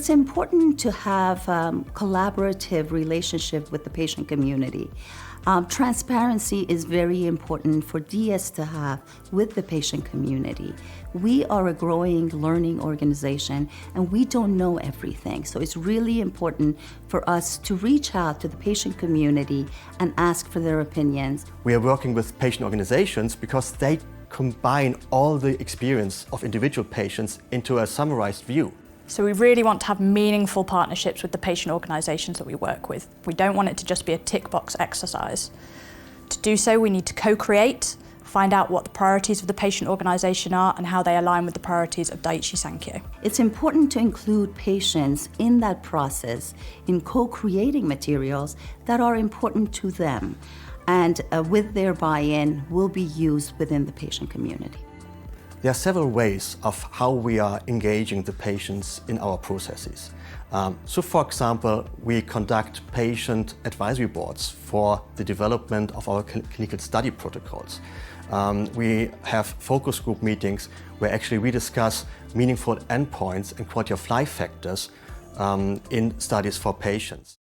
It's important to have collaborative relationship with the patient community. Transparency is very important for DS to have with the patient community. We are a growing learning organization and we don't know everything. So it's really important for us to reach out to the patient community and ask for their opinions. We are working with patient organizations because they combine all the experience of individual patients into a summarized view. So we really want to have meaningful partnerships with the patient organisations that we work with. We don't want it to just be a tick box exercise. To do so, we need to co-create, find out what the priorities of the patient organisation are and how they align with the priorities of Daiichi Sankyo. It's important to include patients in that process in co-creating materials that are important to them and with their buy-in will be used within the patient community. There are several ways of how we are engaging the patients in our processes. So for example, we conduct patient advisory boards for the development of our clinical study protocols. We have focus group meetings where actually we discuss meaningful endpoints and quality of life factors in studies for patients.